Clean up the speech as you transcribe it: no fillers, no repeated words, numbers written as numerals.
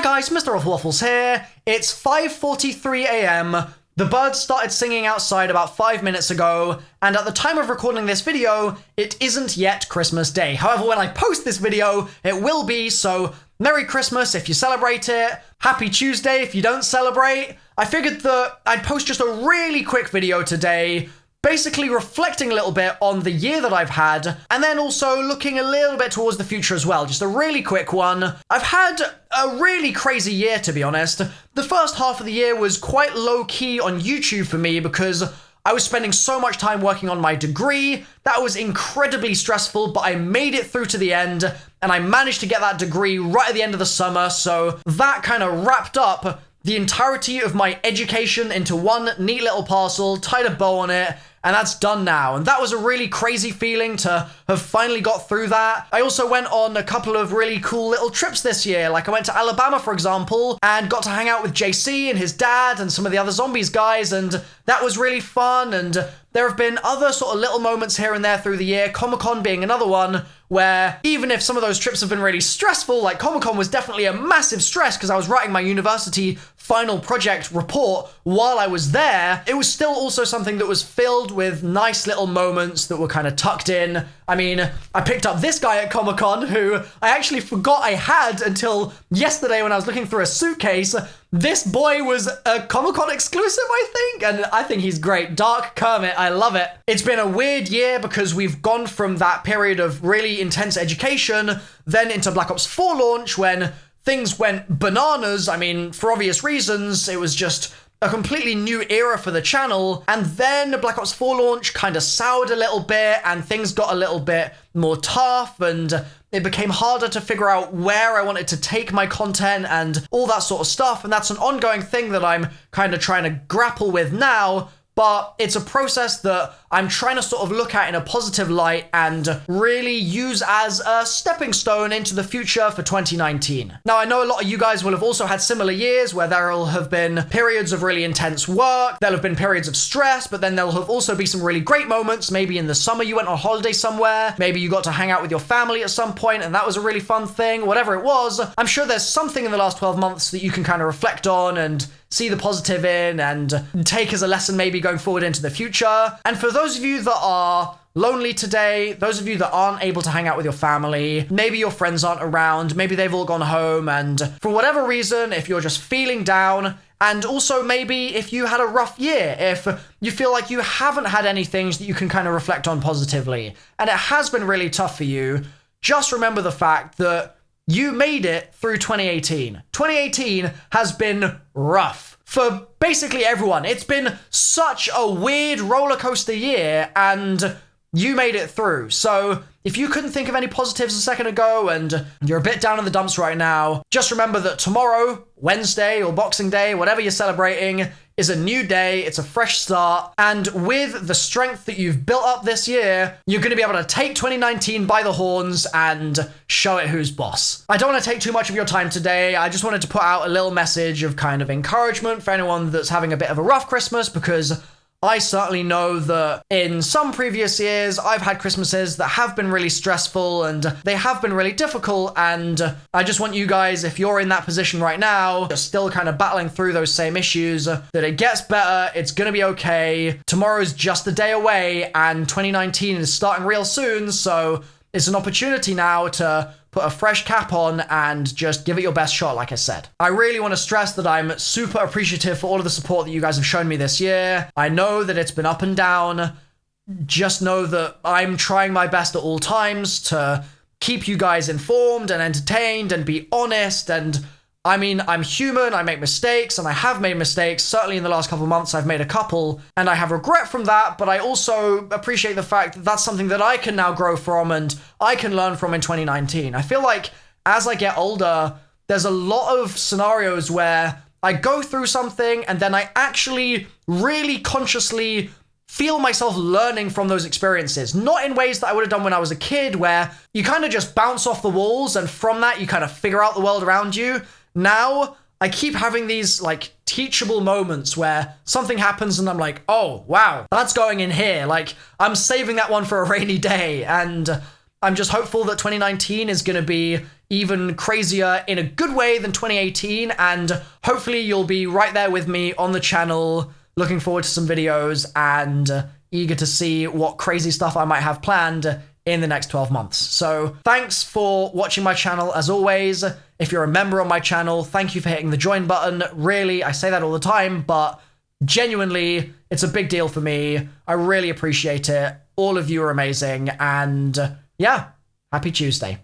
Hi guys, MrRoflWaffles here. It's 5:43 a.m. The birds started singing outside about 5 minutes ago, and at the time of recording this video, it isn't yet Christmas Day. However, when I post this video, it will be, so Merry Christmas if you celebrate it, Happy Tuesday if you don't celebrate. I figured that I'd post just a really quick video today, basically reflecting a little bit on the year that I've had, and then also looking a little bit towards the future as well. Just a really quick one. I've had a really crazy year, to be honest. The first half of the year was quite low-key on YouTube for me because I was spending so much time working on my degree. That was incredibly stressful, but I made it through to the end, and I managed to get that degree right at the end of the summer, so that kind of wrapped up the entirety of my education into one neat little parcel, tied a bow on it, and that's done now. And that was a really crazy feeling to have finally got through that. I also went on a couple of really cool little trips this year. Like I went to Alabama, for example, and got to hang out with JC and his dad and some of the other Zombies guys, and that was really fun. And there have been other sort of little moments here and there through the year, Comic-Con being another one, where even if some of those trips have been really stressful, like Comic-Con was definitely a massive stress because I was writing my university final project report while I was there, it was still also something that was filled with nice little moments that were kind of tucked in. I mean, I picked up this guy at Comic-Con who I actually forgot I had until yesterday when I was looking through a suitcase. This boy was a Comic-Con exclusive, I think, and I think he's great. Dark Kermit, I love it. It's been a weird year because we've gone from that period of really intense education, then into Black Ops 4 launch when things went bananas. I mean, for obvious reasons, it was just a completely new era for the channel, and then the Black Ops 4 launch kind of soured a little bit, and things got a little bit more tough, and it became harder to figure out where I wanted to take my content and all that sort of stuff, and that's an ongoing thing that I'm kind of trying to grapple with now, but it's a process that I'm trying to sort of look at in a positive light and really use as a stepping stone into the future for 2019. Now, I know a lot of you guys will have also had similar years where there'll have been periods of really intense work, there'll have been periods of stress, but then there'll have also be some really great moments. Maybe in the summer you went on holiday somewhere, maybe you got to hang out with your family at some point and that was a really fun thing. Whatever it was, I'm sure there's something in the last 12 months that you can kind of reflect on and see the positive in and take as a lesson maybe going forward into the future. And for those of you that are lonely today, those of you that aren't able to hang out with your family, maybe your friends aren't around, maybe they've all gone home, and for whatever reason, if you're just feeling down, and also maybe if you had a rough year, if you feel like you haven't had any things that you can kind of reflect on positively, and it has been really tough for you, just remember the fact that you made it through 2018. 2018 has been rough for basically everyone. It's been such a weird roller coaster year, and you made it through. So if you couldn't think of any positives a second ago and you're a bit down in the dumps right now, just remember that tomorrow, Wednesday or Boxing Day, whatever you're celebrating, is a new day, it's a fresh start, and with the strength that you've built up this year, you're going to be able to take 2019 by the horns and show it who's boss. I don't want to take too much of your time today. I just wanted to put out a little message of kind of encouragement for anyone that's having a bit of a rough Christmas, because I certainly know that in some previous years, I've had Christmases that have been really stressful and they have been really difficult, and I just want you guys, if you're in that position right now, you're still kind of battling through those same issues, that it gets better, it's gonna be okay. Tomorrow's just a day away and 2019 is starting real soon, so it's an opportunity now to put a fresh cap on and just give it your best shot, like I said. I really want to stress that I'm super appreciative for all of the support that you guys have shown me this year. I know that it's been up and down. Just know that I'm trying my best at all times to keep you guys informed and entertained and be honest. And I mean, I'm human, I make mistakes, and I have made mistakes. Certainly in the last couple of months, I've made a couple, and I have regret from that, but I also appreciate the fact that that's something that I can now grow from and I can learn from in 2019. I feel like as I get older, there's a lot of scenarios where I go through something and then I actually really consciously feel myself learning from those experiences. Not in ways that I would have done when I was a kid, where you kind of just bounce off the walls and from that you kind of figure out the world around you. Now, I keep having these like teachable moments where something happens and I'm like, oh, wow, that's going in here. Like, I'm saving that one for a rainy day. And I'm just hopeful that 2019 is going to be even crazier in a good way than 2018, and hopefully you'll be right there with me on the channel, looking forward to some videos and eager to see what crazy stuff I might have planned in the next 12 months. So thanks for watching my channel as always. If you're a member on my channel, thank you for hitting the join button. Really, I say that all the time, but genuinely, it's a big deal for me. I really appreciate it. All of you are amazing, and yeah, happy Tuesday.